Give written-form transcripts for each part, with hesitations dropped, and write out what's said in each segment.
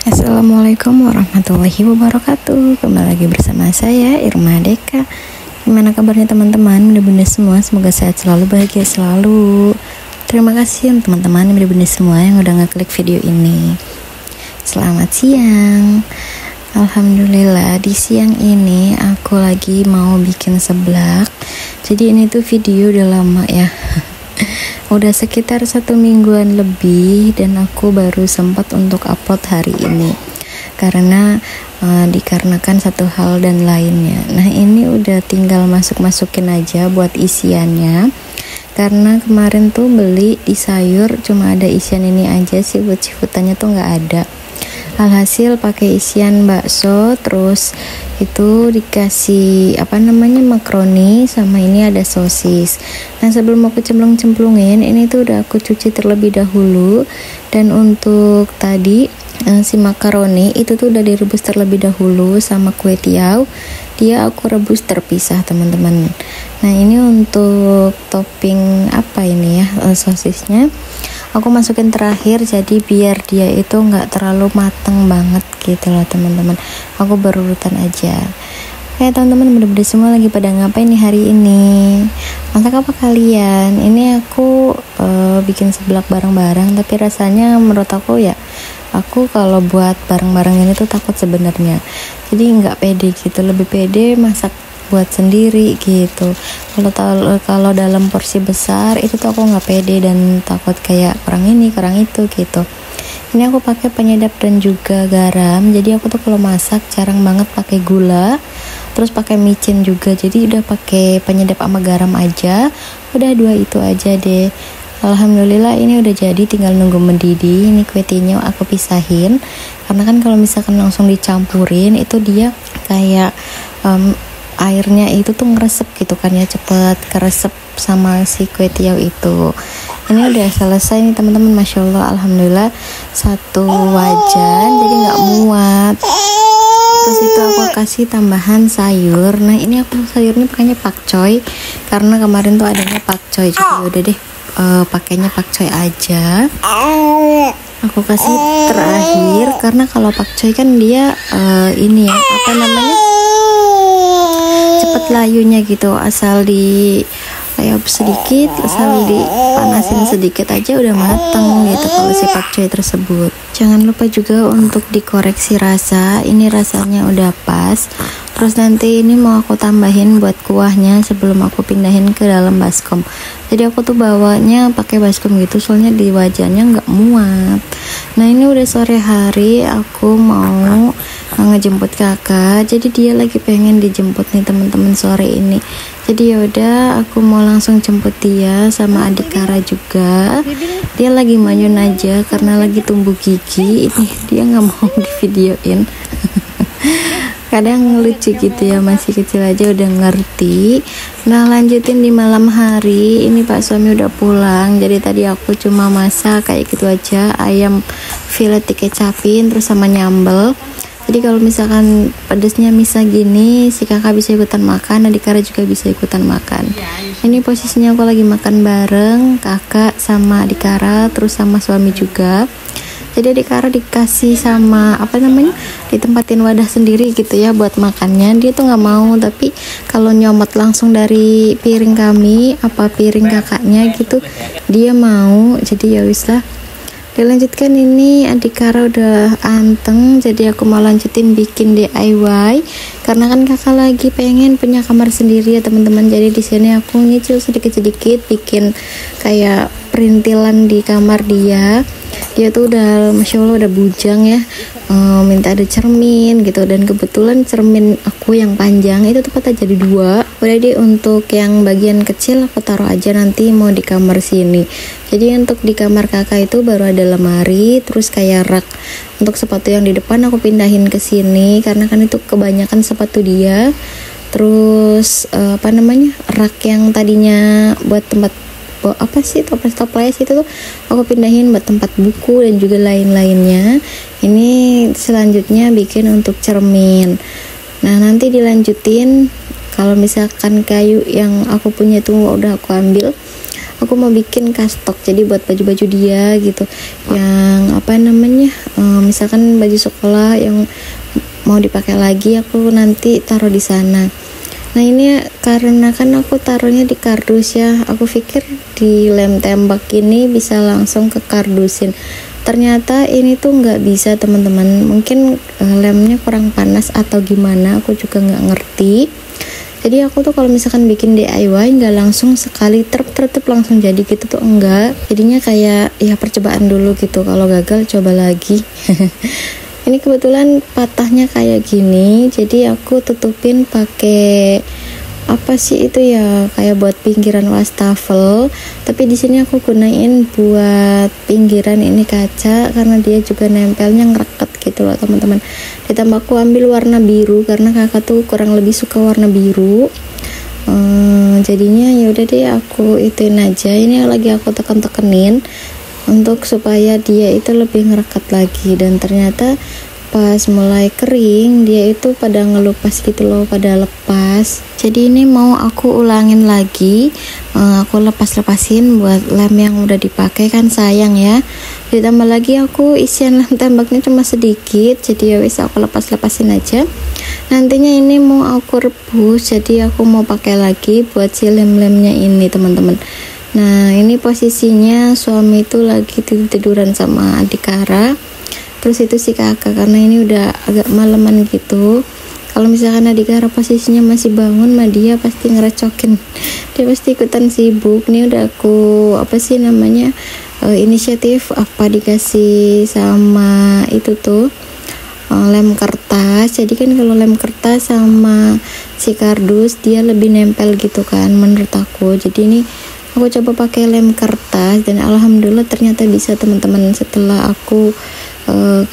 Assalamualaikum warahmatullahi wabarakatuh. Kembali lagi bersama saya Irma Deka. Gimana kabarnya teman-teman, bunda-bunda semua? Semoga sehat selalu, bahagia selalu. Terima kasih untuk teman-teman bunda-bunda semua yang udah ngeklik video ini. Selamat siang. Alhamdulillah di siang ini aku lagi mau bikin seblak. Jadi ini tuh video udah lama ya. Udah sekitar 1 mingguan lebih dan aku baru sempat untuk upload hari ini karena dikarenakan satu hal dan lainnya. Nah ini udah tinggal masukin aja buat isiannya, karena kemarin tuh beli di sayur cuma ada isian ini aja sih, buat cihutannya tuh nggak ada. Alhasil pakai isian bakso, terus itu dikasih makaroni, sama ini ada sosis. Nah sebelum aku cemplungin ini tuh udah aku cuci terlebih dahulu. Dan untuk tadi si makaroni itu tuh udah direbus terlebih dahulu, sama kue tiaw dia aku rebus terpisah teman-teman. Nah ini untuk topping sosisnya aku masukin terakhir, jadi biar dia itu nggak terlalu mateng banget gitu loh teman-teman. Aku berurutan aja. Oke teman-teman, bener-bener semua lagi pada ngapain nih hari ini? Masak apa kalian? Ini aku bikin seblak bareng-bareng, tapi rasanya menurut aku ya, aku kalau buat bareng-bareng ini tuh takut sebenarnya. Jadi nggak pede gitu, lebih pede masak buat sendiri gitu. Kalau dalam porsi besar itu tuh aku nggak pede dan takut kayak kurang ini kurang itu gitu. Ini aku pakai penyedap dan juga garam. Jadi aku tuh kalau masak jarang banget pakai gula, terus pakai micin juga. Jadi udah pakai penyedap sama garam aja. Udah 2 itu aja deh. Alhamdulillah ini udah jadi, tinggal nunggu mendidih. Ini kue tiaw aku pisahin karena kan kalau misalkan langsung dicampurin itu dia kayak airnya itu tuh ngeresep gitu kan ya, cepet keresep sama si kue tiaw itu. Ini udah selesai nih teman-teman, masya Allah, alhamdulillah 1 wajan, jadi nggak muat. Terus itu aku kasih tambahan sayur. Nah ini aku sayurnya pakainya pakcoy karena kemarin tuh adanya pakcoy, jadi udah deh pakainya pakcoy aja. Aku kasih terakhir karena kalau pakcoy kan dia cepet layunya gitu, asal dipanasin sedikit aja udah mateng gitu kalau si pakcoy tersebut. Jangan lupa juga untuk dikoreksi rasa, ini rasanya udah pas. Terus nanti ini mau aku tambahin buat kuahnya sebelum aku pindahin ke dalam baskom. Jadi aku tuh bawanya pakai baskom gitu, soalnya di wajannya nggak muat. Nah ini udah sore hari, aku mau ngejemput kakak. Jadi dia lagi pengen dijemput nih teman-teman sore ini. Jadi yaudah aku mau langsung jemput dia sama adik Kara juga. Dia lagi manyun aja karena lagi tumbuh gigi. Ini dia nggak mau divideoin. Kadang lucu gitu ya, masih kecil aja udah ngerti. Nah lanjutin di malam hari, ini Pak suami udah pulang. Jadi tadi aku cuma masak kayak gitu aja, ayam filet dikecapin terus sama nyambel. Jadi kalau misalkan pedesnya misah gini, si kakak bisa ikutan makan, adik Kara juga bisa ikutan makan. Ini posisinya aku lagi makan bareng kakak sama adik Kara, terus sama suami juga. Jadi adik Kara dikasih sama ditempatin wadah sendiri gitu ya buat makannya. Dia tuh nggak mau, tapi kalau nyomot langsung dari piring kami piring kakaknya gitu dia mau. Jadi ya wis lah, dilanjutkan. Ini adik Kara udah anteng, jadi aku mau lanjutin bikin DIY karena kan kakak lagi pengen punya kamar sendiri ya teman-teman. Jadi di sini aku nyicil sedikit-sedikit bikin kayak perintilan di kamar dia. Dia tuh udah masya Allah udah bujang ya, minta ada cermin gitu, dan kebetulan cermin aku yang panjang itu tuh patah jadi 2. Udah deh, untuk yang bagian kecil aku taruh aja nanti mau di kamar sini. Jadi untuk di kamar kakak itu baru ada lemari, terus kayak rak untuk sepatu yang di depan aku pindahin ke sini karena kan itu kebanyakan sepatu dia. Terus rak yang tadinya buat tempat toples itu tuh aku pindahin buat tempat buku dan juga lain-lainnya. Ini selanjutnya bikin untuk cermin. Nah nanti dilanjutin kalau misalkan kayu yang aku punya itu udah aku ambil, aku mau bikin kastok, jadi buat baju-baju dia gitu, yang apa namanya, misalkan baju sekolah yang mau dipakai lagi aku nanti taruh di sana. Nah ini karena kan aku taruhnya di kardus ya, aku pikir di lem tembak ini bisa langsung ke kardusin. Ternyata ini tuh nggak bisa teman-teman, mungkin lemnya kurang panas atau gimana, aku juga nggak ngerti. Jadi aku tuh kalau misalkan bikin DIY nggak langsung sekali tertep langsung jadi gitu tuh, enggak. Jadinya kayak ya percobaan dulu gitu, kalau gagal coba lagi. Ini kebetulan patahnya kayak gini, jadi aku tutupin pakai apa sih itu ya, kayak buat pinggiran wastafel. Tapi di sini aku gunain buat pinggiran ini kaca karena dia juga nempelnya ngereket gitu loh teman-teman. Ditambah aku ambil warna biru karena kakak tuh kurang lebih suka warna biru. Jadinya ya udah deh aku ituin aja. Ini lagi aku tekenin untuk supaya dia itu lebih ngerekat lagi, dan ternyata pas mulai kering dia itu pada ngelupas gitu loh, pada lepas. Jadi ini mau aku ulangin lagi, aku lepasin buat lem yang udah dipakai, kan sayang ya. Ditambah lagi aku isian lem tembaknya cuma sedikit, jadi ya wis aku lepasin aja. Nantinya ini mau aku rebus, jadi aku mau pakai lagi buat si lem-lemnya ini teman-teman. Nah ini posisinya suami itu lagi tiduran sama adik Kara, terus itu si kakak, karena ini udah agak maleman gitu. Kalau misalkan adik Kara posisinya masih bangun mah dia pasti ngerecokin, dia pasti ikutan sibuk. Ini udah aku apa sih namanya, inisiatif apa dikasih sama itu tuh lem kertas. Jadi kan kalau lem kertas sama si kardus dia lebih nempel gitu kan menurut aku. Jadi ini aku coba pakai lem kertas dan alhamdulillah ternyata bisa teman-teman. Setelah aku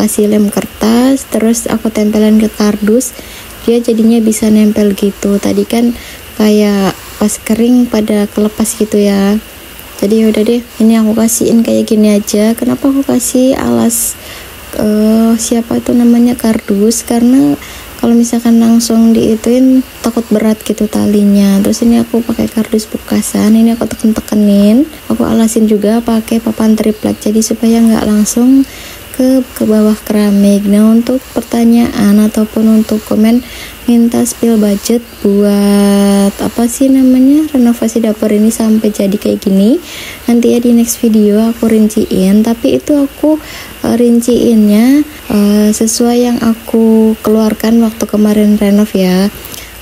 kasih lem kertas terus aku tempelin ke kardus, dia jadinya bisa nempel gitu. Tadi kan kayak pas kering pada kelepas gitu ya. Jadi yaudah deh, ini aku kasihin kayak gini aja. Kenapa aku kasih alas siapa itu namanya kardus, karena kalau misalkan langsung diituin takut berat gitu talinya. Terus ini aku pakai kardus bekasan, ini aku tekenin, aku alasin juga pakai papan triplek, jadi supaya nggak langsung ke bawah keramik. Nah untuk pertanyaan ataupun untuk komen minta spill budget buat apa sih namanya renovasi dapur ini sampai jadi kayak gini, nanti ya di next video aku rinciin. Tapi itu aku rinciinnya sesuai yang aku keluarkan waktu kemarin renov ya,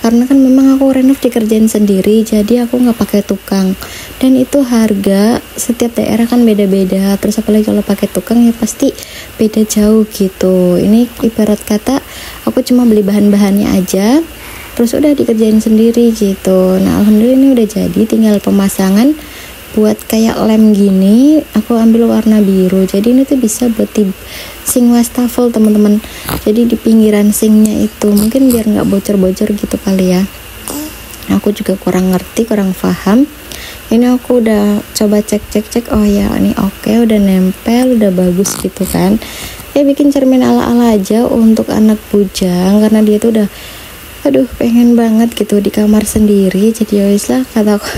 karena kan memang aku renov dikerjain sendiri, jadi aku nggak pakai tukang. Dan itu harga setiap daerah kan beda-beda, terus apalagi kalau pakai tukang ya pasti beda jauh gitu. Ini ibarat kata aku cuma beli bahan-bahannya aja terus udah dikerjain sendiri gitu. Nah alhamdulillah ini udah jadi, tinggal pemasangan buat kayak lem gini. Aku ambil warna biru, jadi ini tuh bisa buat di sink wastafel teman-teman. Jadi di pinggiran sinknya itu mungkin biar nggak bocor-bocor gitu kali ya. Aku juga kurang ngerti, kurang paham. Ini aku udah coba cek, oh ya ini oke, udah nempel, udah bagus gitu kan. Ya bikin cermin ala-ala aja untuk anak bujang, karena dia tuh udah aduh pengen banget gitu di kamar sendiri. Jadi ya wis lah kata aku.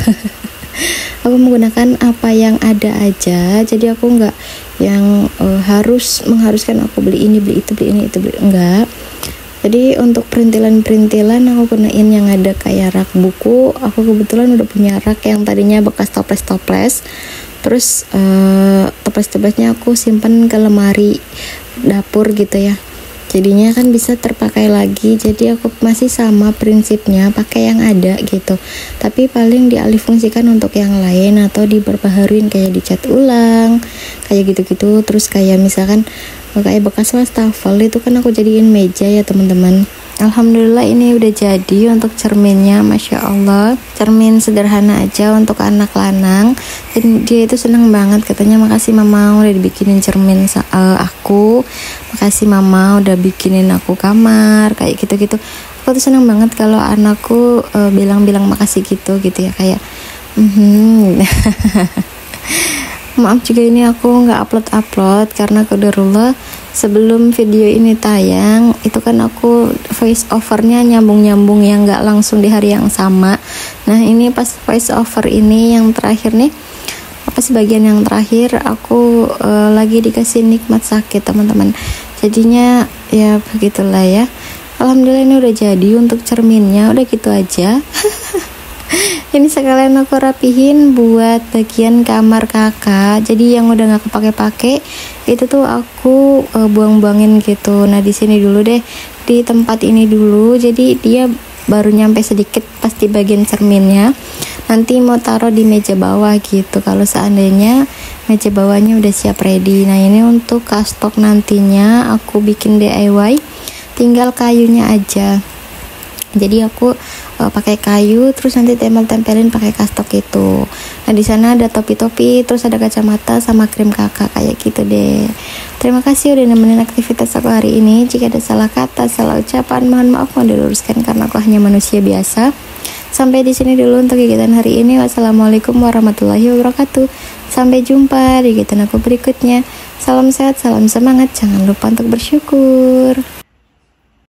Aku menggunakan apa yang ada aja, jadi aku nggak yang mengharuskan aku beli ini, beli itu, beli ini, itu, beli enggak. Jadi untuk perintilan aku gunain yang ada kayak rak buku. Aku kebetulan udah punya rak yang tadinya bekas toples, terus toples-toplesnya aku simpen ke lemari dapur gitu ya, jadinya kan bisa terpakai lagi. Jadi aku masih sama prinsipnya, pakai yang ada gitu, tapi paling dialihfungsikan untuk yang lain atau diperbaharuin kayak dicat ulang kayak gitu-gitu. Terus kayak misalkan kayak bekas wastafel itu kan aku jadiin meja ya teman-teman. Alhamdulillah ini udah jadi untuk cerminnya, Masya Allah. Cermin sederhana aja untuk anak lanang, dan dia itu seneng banget, katanya makasih mama udah dibikinin cermin aku, makasih mama udah bikinin aku kamar, kayak gitu-gitu. Aku tuh seneng banget kalau anakku bilang-bilang makasih gitu ya, kayak maaf juga ini aku nggak upload karena qadarullah sebelum video ini tayang itu kan aku voice overnya nyambung yang nggak langsung di hari yang sama. Nah ini pas voice over ini yang terakhir nih pas bagian yang terakhir aku lagi dikasih nikmat sakit teman-teman. Jadinya ya begitulah ya. Alhamdulillah ini udah jadi untuk cerminnya, udah gitu aja. Ini sekalian aku rapihin buat bagian kamar kakak. Jadi yang udah nggak kepake-pake itu tuh aku buang-buangin gitu. Nah di sini dulu deh, di tempat ini dulu. Jadi dia baru nyampe sedikit pas di bagian cerminnya. Nanti mau taruh di meja bawah gitu. Kalau seandainya meja bawahnya udah siap ready. Nah ini untuk kastok nantinya aku bikin DIY. Tinggal kayunya aja. Jadi aku pakai kayu, terus nanti tempelin pakai kastok itu. Nah di sana ada topi-topi, terus ada kacamata sama krim kakak kayak gitu deh. Terima kasih udah nemenin aktivitas aku hari ini. Jika ada salah kata, salah ucapan, mohon maaf, mohon diluruskan karena aku hanya manusia biasa. Sampai di sini dulu untuk kegiatan hari ini. Wassalamualaikum warahmatullahi wabarakatuh. Sampai jumpa di kegiatan aku berikutnya. Salam sehat, salam semangat. Jangan lupa untuk bersyukur.